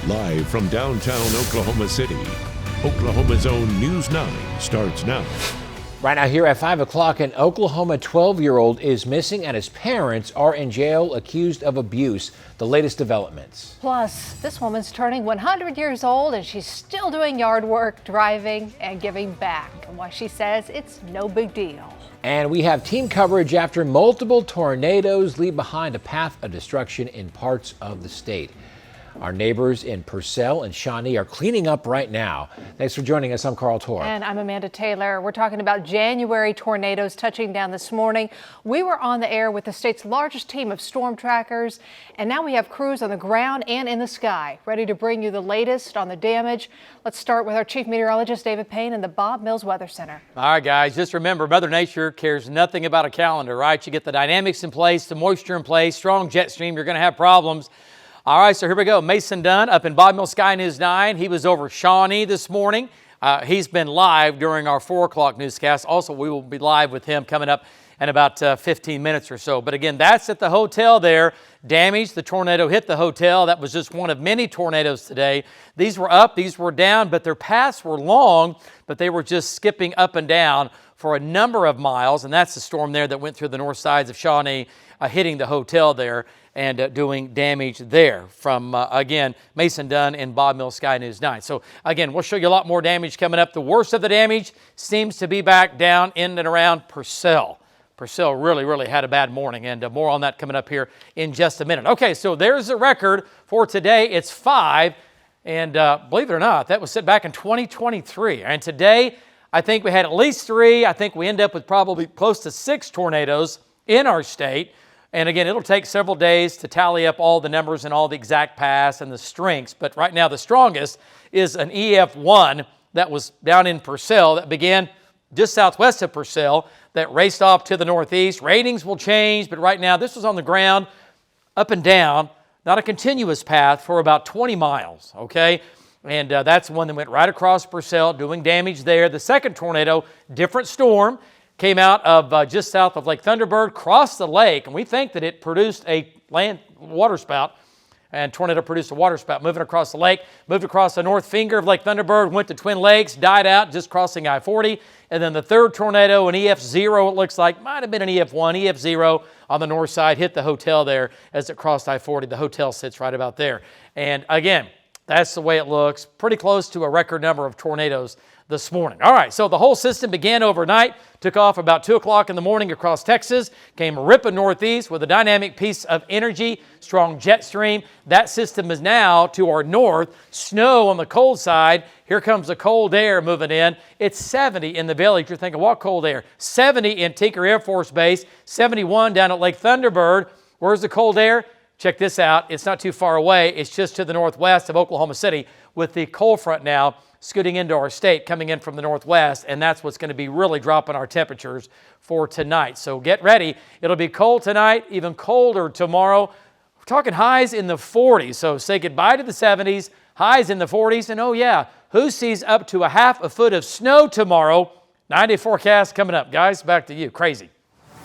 Live from downtown Oklahoma City, Oklahoma's own News 9 starts now. Right now here at 5 o'clock, an Oklahoma 12-year-old is missing and his parents are in jail accused of abuse. The latest developments. Plus, this woman's turning 100 years old and she's still doing yard work, driving, and giving back. And why she says it's no big deal. And we have team coverage after multiple tornadoes leave behind a path of destruction in parts of the state. Our neighbors in Purcell and Shawnee are cleaning up right now. Thanks for joining us. I'm Karl Torp. And I'm Amanda Taylor. We're talking about January tornadoes touching down this morning. We were on the air with the state's largest team of storm trackers, and now we have crews on the ground and in the sky ready to bring you the latest on the damage. Let's start with our chief meteorologist, David Payne, in the Bob Mills Weather Center. All right, guys, just remember, Mother Nature cares nothing about a calendar, right? You get the dynamics in place, the moisture in place, strong jet stream, you're going to have problems. All right, so here we go. Mason Dunn up in Bob Mills Sky News 9. He was over Shawnee this morning. He's been live during our 4 o'clock newscast. Also, we will be live with him coming up in about 15 minutes or so. But again, that's at the hotel there. Damage, the tornado hit the hotel. That was just one of many tornadoes today. These were up, these were down, but their paths were long, but they were just skipping up and down for a number of miles. And that's the storm there that went through the north sides of Shawnee, hitting the hotel there and doing damage there from, again, Mason Dunn and Bob Mills Sky News 9. So, again, we'll show you a lot more damage coming up. The worst of the damage seems to be back down in and around Purcell. Purcell really had a bad morning, and more on that coming up here in just a minute. Okay, so there's the record for today. It's 5, and believe it or not, that was set back in 2023. And today, I think we had at least 3. I think we end up with probably close to 6 tornadoes in our state. And again, it'll take several days to tally up all the numbers and all the exact paths and the strengths. But right now, the strongest is an EF1 that was down in Purcell that began just southwest of Purcell that raced off to the northeast. Ratings will change, but right now, this was on the ground, up and down, not a continuous path for about 20 miles, okay? And that's one that went right across Purcell, doing damage there. The second tornado, different storm, came out of just south of Lake Thunderbird, crossed the lake, and we think that it produced a land waterspout, and tornado produced a waterspout moving across the lake, moved across the north finger of Lake Thunderbird, went to Twin Lakes, died out just crossing I-40, and then the third tornado, an EF0, it looks like, might have been an EF1, EF0 on the north side, hit the hotel there as it crossed I-40. The hotel sits right about there. And again, that's the way it looks, pretty close to a record number of tornadoes this morning. All right, so the whole system began overnight, took off about 2 o'clock in the morning across Texas, came ripping northeast with a dynamic piece of energy, strong jet stream. That system is now to our north, snow on the cold side. Here comes the cold air moving in. It's 70 in the village. You're thinking, what cold air? 70 in Tinker Air Force Base, 71 down at Lake Thunderbird. Where's the cold air? Check this out. It's not too far away. It's just to the northwest of Oklahoma City with the cold front now scooting into our state, coming in from the northwest, and that's what's going to be really dropping our temperatures for tonight. So get ready. It'll be cold tonight, even colder tomorrow. We're talking highs in the 40s, so say goodbye to the 70s, highs in the 40s, and oh yeah, who sees up to a half a foot of snow tomorrow? 90 forecast coming up. Guys, back to you. Crazy.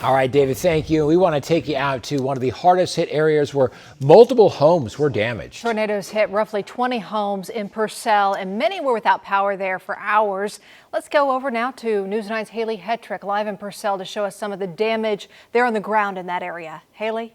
All right, David, thank you. We want to take you out to one of the hardest hit areas where multiple homes were damaged. Tornadoes hit roughly 20 homes in Purcell, and many were without power there for hours. Let's go over now to News 9's Haley Hetrick live in Purcell to show us some of the damage there on the ground in that area. Haley?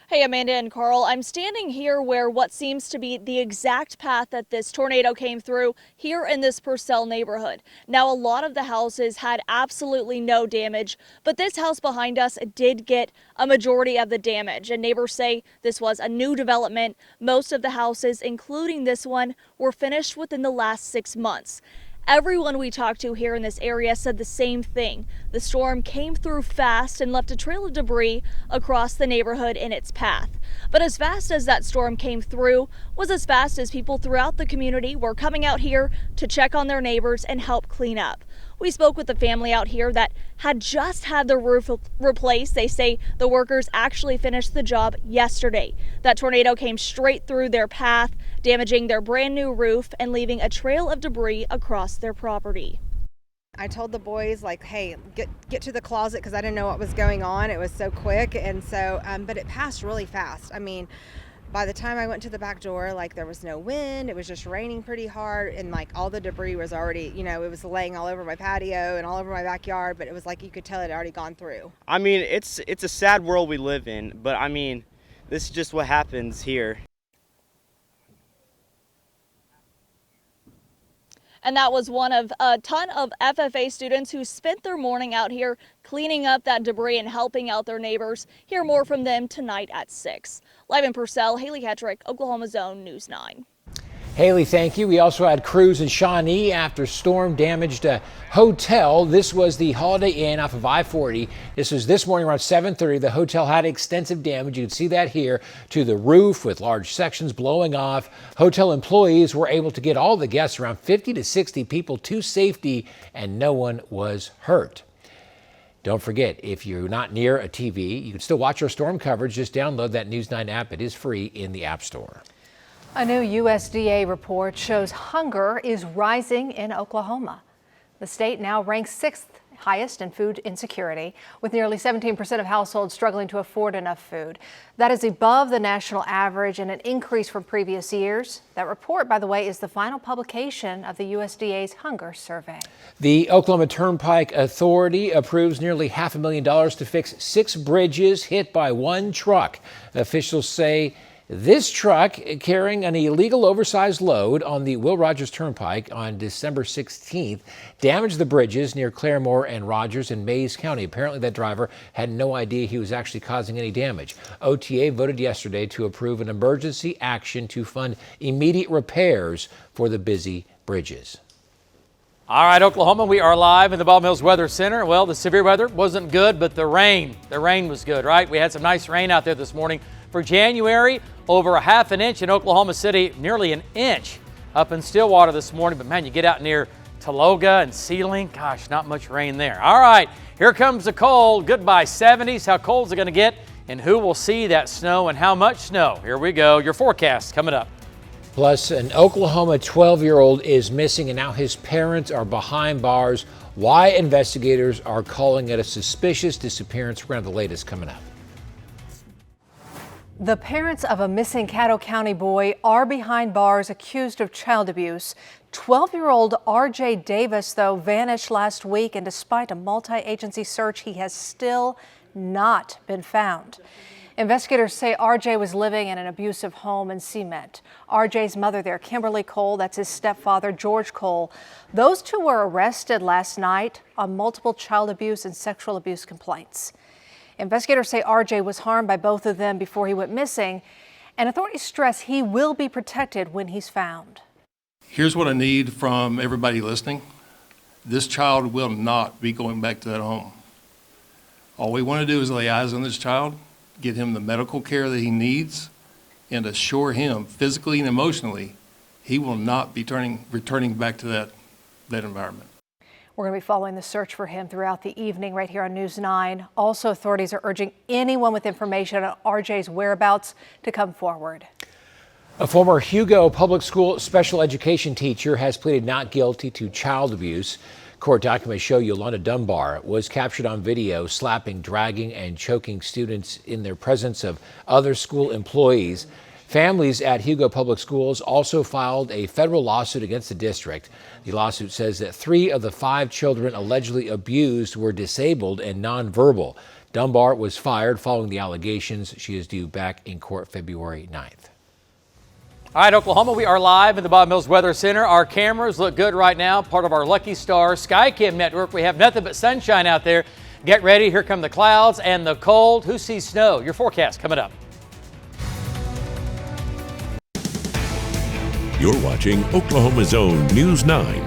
Hey, Amanda and Karl, I'm standing here where what seems to be the exact path that this tornado came through here in this Purcell neighborhood. Now, a lot of the houses had absolutely no damage, but this house behind us did get a majority of the damage. And neighbors say this was a new development. Most of the houses, including this one, were finished within the last 6 months. Everyone we talked to here in this area said the same thing. The storm came through fast and left a trail of debris across the neighborhood in its path. But as fast as that storm came through was as fast as people throughout the community were coming out here to check on their neighbors and help clean up. We spoke with the family out here that had just had the roof replaced. They say the workers actually finished the job yesterday. That tornado came straight through their path, damaging their brand new roof and leaving a trail of debris across their property. I told the boys, like, hey, get to the closet, because I didn't know what was going on. It was so quick, and so, but it passed really fast. I mean, by the time I went to the back door, like, there was no wind. It was just raining pretty hard, and like all the debris was already, it was laying all over my patio and all over my backyard. But it was like you could tell it had already gone through. I mean, it's a sad world we live in, but I mean, this is just what happens here. And that was one of a ton of FFA students who spent their morning out here cleaning up that debris and helping out their neighbors. Hear more from them tonight at 6. Live in Purcell, Haley Hetrick, Oklahoma's Own News 9. Haley, thank you. We also had crews in Shawnee after storm damaged a hotel. This was the Holiday Inn off of I-40. This was this morning around 7:30. The hotel had extensive damage. You can see that here to the roof with large sections blowing off. Hotel employees were able to get all the guests, around 50 to 60 people, to safety, and no one was hurt. Don't forget, if you're not near a TV, you can still watch our storm coverage. Just download that News 9 app. It is free in the App Store. A new USDA report shows hunger is rising in Oklahoma. The state now ranks 6th highest in food insecurity, with nearly 17% of households struggling to afford enough food. That is above the national average and an increase from previous years. That report, by the way, is the final publication of the USDA's hunger survey. The Oklahoma Turnpike Authority approves nearly $500,000 to fix 6 bridges hit by one truck. Officials say this truck, carrying an illegal oversized load on the Will Rogers Turnpike on December 16th, damaged the bridges near Claremore and Rogers in Mays County. Apparently that driver had no idea he was actually causing any damage. OTA voted yesterday to approve an emergency action to fund immediate repairs for the busy bridges. All right, Oklahoma, we are live in the Ball Mills Weather Center. Well, the severe weather wasn't good, but the rain was good, right? We had some nice rain out there this morning. For January, over a half an inch in Oklahoma City, nearly an inch up in Stillwater this morning. But man, you get out near Taloga and Sealing, gosh, not much rain there. All right, here comes the cold. Goodbye 70s. How cold is it going to get? And who will see that snow and how much snow? Here we go. Your forecast coming up. Plus, an Oklahoma 12-year-old is missing, and now his parents are behind bars. Why investigators are calling it a suspicious disappearance. We're going to have the latest coming up. The parents of a missing Caddo County boy are behind bars accused of child abuse. 12-year-old RJ Davis, though, vanished last week, and despite a multi-agency search, he has still not been found. Investigators say RJ was living in an abusive home in Cement. RJ's mother there, Kimberly Cole, that's his stepfather, George Cole. Those two were arrested last night on multiple child abuse and sexual abuse complaints. Investigators say RJ was harmed by both of them before he went missing, and authorities stress he will be protected when he's found. Here's what I need from everybody listening. This child will not be going back to that home. All we want to do is lay eyes on this child, get him the medical care that he needs, and assure him physically and emotionally he will not be returning back to that environment. We're going to be following the search for him throughout the evening right here on News 9. Also, authorities are urging anyone with information on RJ's whereabouts to come forward. A former Hugo Public School special education teacher has pleaded not guilty to child abuse. Court documents show Yolanda Dunbar was captured on video slapping, dragging, and choking students in their presence of other school employees. Families at Hugo Public Schools also filed a federal lawsuit against the district. The lawsuit says that 3 of the 5 children allegedly abused were disabled and nonverbal. Dunbar was fired following the allegations. She is due back in court February 9th. All right, Oklahoma, we are live in the Bob Mills Weather Center. Our cameras look good right now, part of our Lucky Star Skycam network. We have nothing but sunshine out there. Get ready. Here come the clouds and the cold. Who sees snow? Your forecast coming up. You're watching Oklahoma's Own News 9.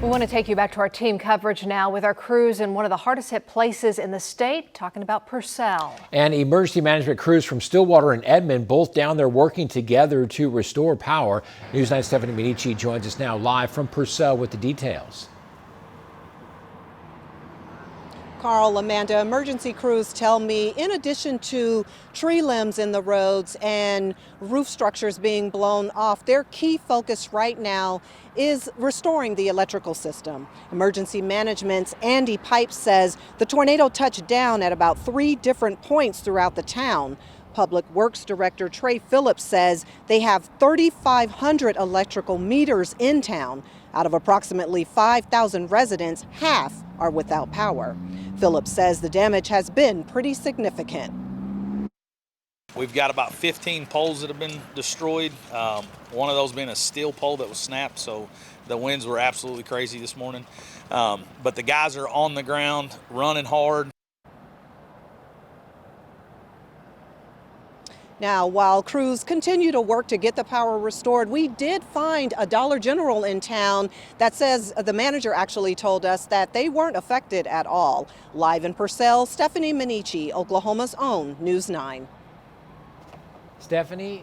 We want to take you back to our team coverage now with our crews in one of the hardest hit places in the state, talking about Purcell. And emergency management crews from Stillwater and Edmond, both down there working together to restore power. News 9's Stephanie Medici joins us now live from Purcell with the details. Karl, Amanda, emergency crews tell me in addition to tree limbs in the roads and roof structures being blown off, their key focus right now is restoring the electrical system. Emergency Management's Andy Pipes says the tornado touched down at about 3 different points throughout the town. Public Works Director Trey Phillips says they have 3,500 electrical meters in town. Out of approximately 5,000 residents, half are without power. Phillips says the damage has been pretty significant. We've got about 15 poles that have been destroyed. One of those being a steel pole that was snapped, so the winds were absolutely crazy this morning. But the guys are on the ground, running hard. Now, while crews continue to work to get the power restored, we did find a Dollar General in town that says the manager actually told us that they weren't affected at all. Live in Purcell, Stephanie Minichi, Oklahoma's own News 9. Stephanie,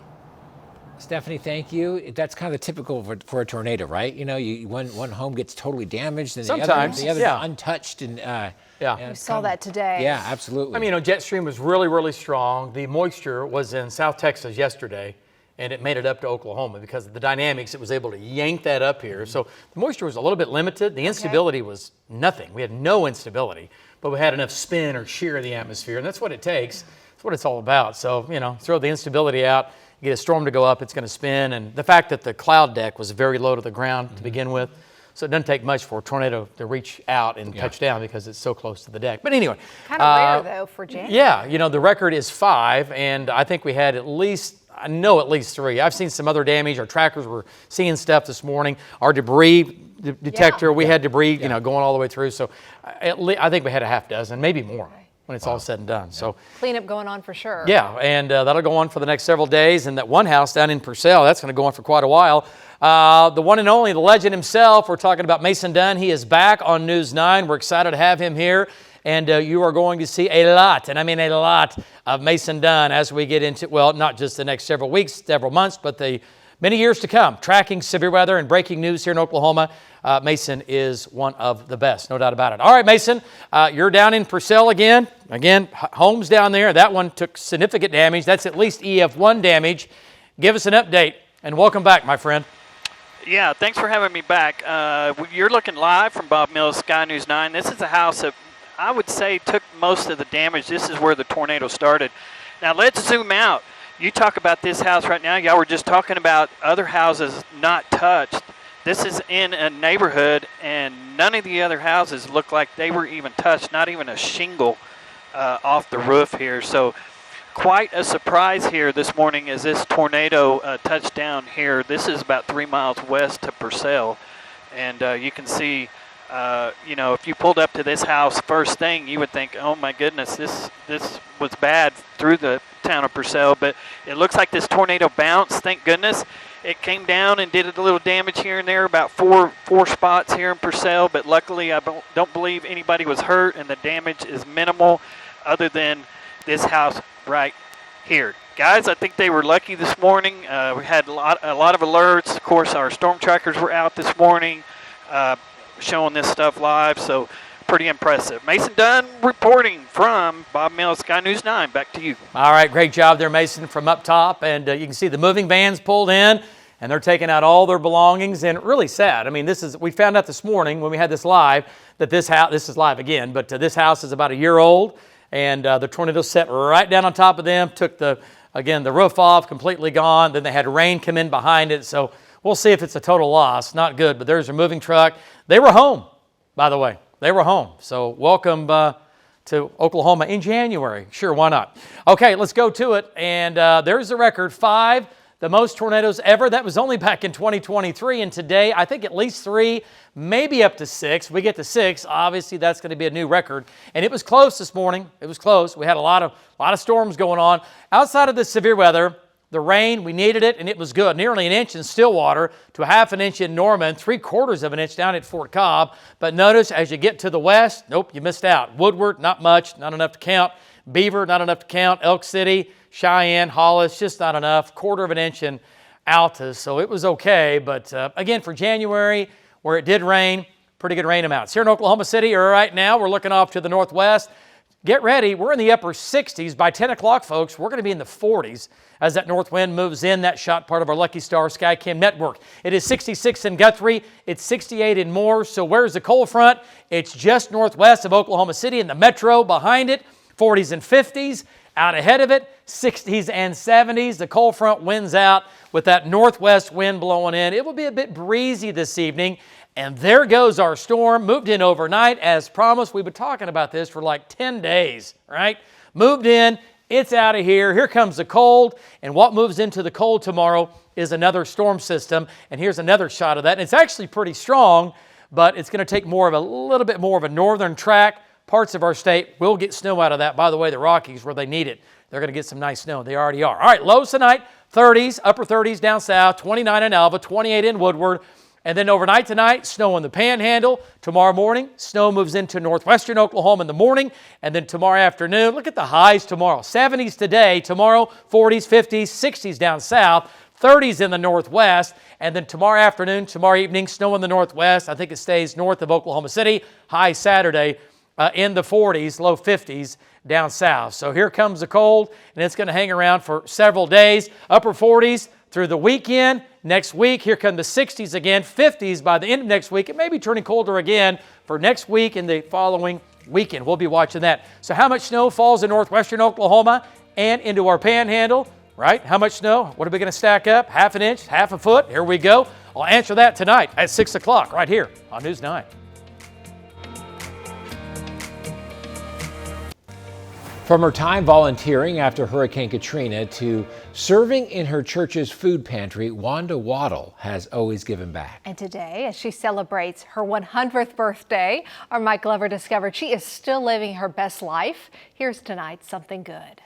thank you. That's kind of typical for a tornado, right? You know, one home gets totally damaged and Sometimes, the other yeah. untouched. And We saw that today. Yeah, absolutely. I mean, you know, jet stream was really, really strong. The moisture was in South Texas yesterday, and it made it up to Oklahoma because of the dynamics. It was able to yank that up here. So the moisture was a little bit limited. The instability was nothing. We had no instability, but we had enough spin or shear in the atmosphere, and that's what it takes. That's what it's all about. So, you know, throw the instability out, you get a storm to go up, it's going to spin. And the fact that the cloud deck was very low to the ground to begin with, so it doesn't take much for a tornado to reach out and touch down because it's so close to the deck. But anyway. Kind of rare, though, for January. Yeah, you know, the record is 5, and I think we had at least 3. I've seen some other damage. Our trackers were seeing stuff this morning. Our debris detector, we had debris, you know, going all the way through. So I think we had a half dozen, maybe more. When it's all said and done. So cleanup going on for sure. Yeah, and that'll go on for the next several days. And that one house down in Purcell, that's going to go on for quite a while. The one and only, the legend himself, we're talking about Mason Dunn. He is back on News 9. We're excited to have him here. And you are going to see a lot, and I mean a lot, of Mason Dunn as we get into, well, not just the next several weeks, several months, but the many years to come. Tracking severe weather and breaking news here in Oklahoma. Mason is one of the best, no doubt about it. All right, Mason, you're down in Purcell again. Again, homes down there. That one took significant damage. That's at least EF1 damage. Give us an update, and welcome back, my friend. Yeah, thanks for having me back. You're looking live from Bob Mills, Sky News 9. This is a house that I would say took most of the damage. This is where the tornado started. Now, let's zoom out. You talk about this house right now. Y'all were just talking about other houses not touched. This is in a neighborhood, and none of the other houses look like they were even touched, not even a shingle off the roof here. So quite a surprise here this morning as this tornado touched down here. This is about 3 miles west to Purcell, and you can see, you know, if you pulled up to this house first thing, you would think, oh my goodness, this was bad through the town of Purcell, but it looks like this tornado bounced, thank goodness. It came down and did a little damage here and there, about four spots here in Purcell, but luckily I don't believe anybody was hurt, and the damage is minimal other than this house right here. Guys, I think they were lucky this morning. We had a lot of alerts. Of course, our storm trackers were out this morning showing this stuff live, so pretty impressive. Mason Dunn reporting from Bob Mills, Sky News 9. Back to you. All right, great job there, Mason, from up top. And you can see the moving vans pulled in, and they're taking out all their belongings. And really sad. I mean, we found out this morning when we had this live that this house, this is live again, but this house is about a year old, and the tornado set right down on top of them, took the roof off, completely gone. Then they had rain come in behind it. So we'll see if it's a total loss. Not good, but there's a moving truck. They were home, by the way. They were home. So welcome to Oklahoma in January. Sure, why not? Okay, let's go to it. And there's the record, 5, the most tornadoes ever. That was only back in 2023. And today, I think at least 3, maybe up to 6. If we get to 6, obviously that's going to be a new record. And it was close this morning. It was close. We had a lot of storms going on. Outside of the severe weather, the rain, we needed it, and it was good. Nearly an inch in Stillwater to a half an inch in Norman, 3/4 of an inch down at Fort Cobb. But notice as you get to the west, nope, you missed out. Woodward, not much, not enough to count. Beaver, not enough to count. Elk City, Cheyenne, Hollis, just not enough. 1/4 of an inch in Altus, so it was okay. But again, for January, where it did rain, pretty good rain amounts. Here in Oklahoma City right now, we're looking off to the northwest. Get ready. We're in the upper 60s. By 10 o'clock, folks, we're going to be in the 40s as that north wind moves in. That shot part of our Lucky Star Skycam network. It is 66 in Guthrie. It's 68 in Moore. So where's the cold front? It's just northwest of Oklahoma City in the metro. Behind it, 40s and 50s. Out ahead of it, 60s and 70s. The cold front wins out with that northwest wind blowing in. It will be a bit breezy this evening. And there goes our storm. Moved in overnight as promised. We've been talking about this for like 10 days, right? Moved in. It's out of here. Here comes the cold. And what moves into the cold tomorrow is another storm system. And here's another shot of that. And it's actually pretty strong, but it's going to take a little bit more of a northern track. Parts of our state will get snow out of that. By the way, the Rockies, where they need it, they're going to get some nice snow. They already are. All right, lows tonight, 30s, upper 30s down south, 29 in Alva, 28 in Woodward. And then overnight tonight, snow in the Panhandle. Tomorrow morning, snow moves into northwestern Oklahoma in the morning. And then tomorrow afternoon, look at the highs tomorrow. 70s today, tomorrow 40s, 50s, 60s down south, 30s in the northwest. And then tomorrow afternoon, tomorrow evening, snow in the northwest. I think it stays north of Oklahoma City. High Saturday in the 40s, low 50s down south. So here comes the cold, and it's going to hang around for several days. Upper 40s through the weekend. Next week, here come the 60s again, 50s by the end of next week. It may be turning colder again for next week and the following weekend. We'll be watching that. So how much snow falls in northwestern Oklahoma and into our Panhandle, right? How much snow? What are we going to stack up? Half an inch? Half a foot? Here we go. I'll answer that tonight at 6 o'clock right here on News 9. From her time volunteering after Hurricane Katrina to serving in her church's food pantry, Wanda Waddle has always given back. And today, as she celebrates her 100th birthday, our Mike Glover discovered she is still living her best life. Here's tonight's Something Good.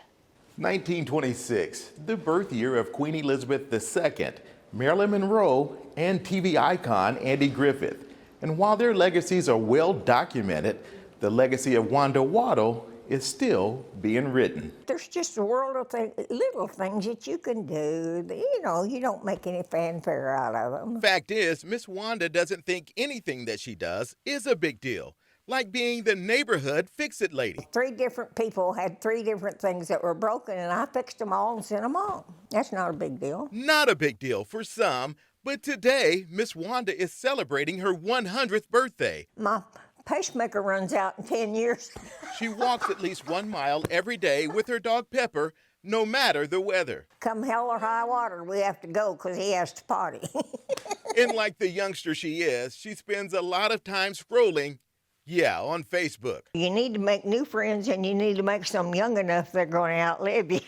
1926, the birth year of Queen Elizabeth II, Marilyn Monroe, and TV icon Andy Griffith. And while their legacies are well documented, the legacy of Wanda Waddle is still being written. There's just a world of little things that you can do. You know, you don't make any fanfare out of them. Fact is, Miss Wanda doesn't think anything that she does is a big deal, like being the neighborhood fix-it lady. 3 different people had 3 different things that were broken, and I fixed them all and sent them on. That's not a big deal. Not a big deal for some, but today, Miss Wanda is celebrating her 100th birthday. My pacemaker runs out in 10 years. She walks at least 1 mile every day with her dog Pepper, no matter the weather. Come hell or high water, we have to go because he has to potty. And like the youngster she is, she spends a lot of time scrolling, on Facebook. You need to make new friends, and you need to make some young enough they're going to outlive you.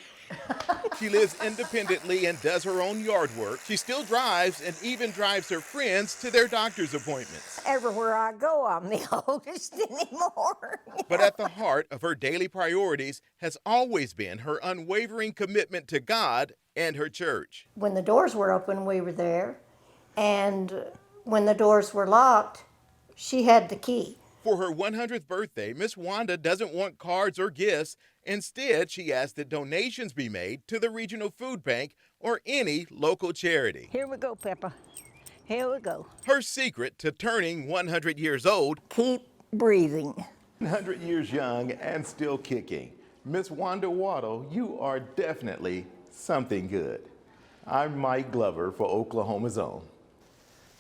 She lives independently and does her own yard work. She still drives and even drives her friends to their doctor's appointments. Everywhere I go, I'm the oldest anymore. But at the heart of her daily priorities has always been her unwavering commitment to God and her church. When the doors were open, we were there. And when the doors were locked, she had the key. For her 100th birthday, Miss Wanda doesn't want cards or gifts. Instead, she asked that donations be made to the regional food bank or any local charity. Here we go, Peppa. Here we go. Her secret to turning 100 years old: keep breathing. 100 years young and still kicking. Miss Wanda Waddle, you are definitely something good. I'm Mike Glover for Oklahoma's Own.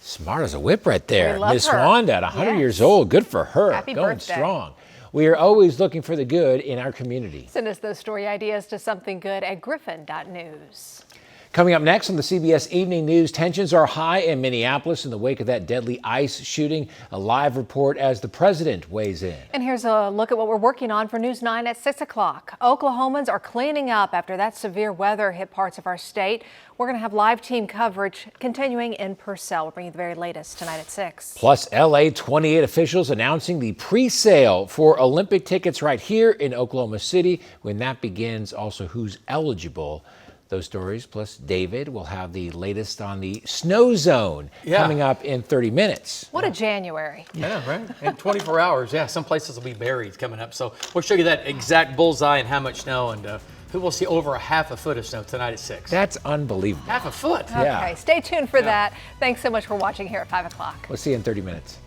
Smart as a whip right there. Miss Wanda at 100 years old. Good for her. Happy Going birthday. strong. We are always looking for the good in our community. Send us those story ideas to somethinggood@griffin.news. Coming up next on the CBS Evening News, tensions are high in Minneapolis in the wake of that deadly ICE shooting. A live report as the president weighs in. And here's a look at what we're working on for News 9 at 6 o'clock. Oklahomans are cleaning up after that severe weather hit parts of our state. We're going to have live team coverage continuing in Purcell. We'll bring you the very latest tonight at 6. Plus, LA 28 officials announcing the pre-sale for Olympic tickets right here in Oklahoma City. When that begins, also who's eligible. Those stories, plus David will have the latest on the snow zone coming up in 30 minutes. What a January. Yeah, right. In 24 hours, some places will be buried coming up. So we'll show you that exact bullseye and how much snow, and who will see over a half a foot of snow tonight at 6. That's unbelievable. Half a foot. Okay, stay tuned for that. Thanks so much for watching here at 5 o'clock. We'll see you in 30 minutes.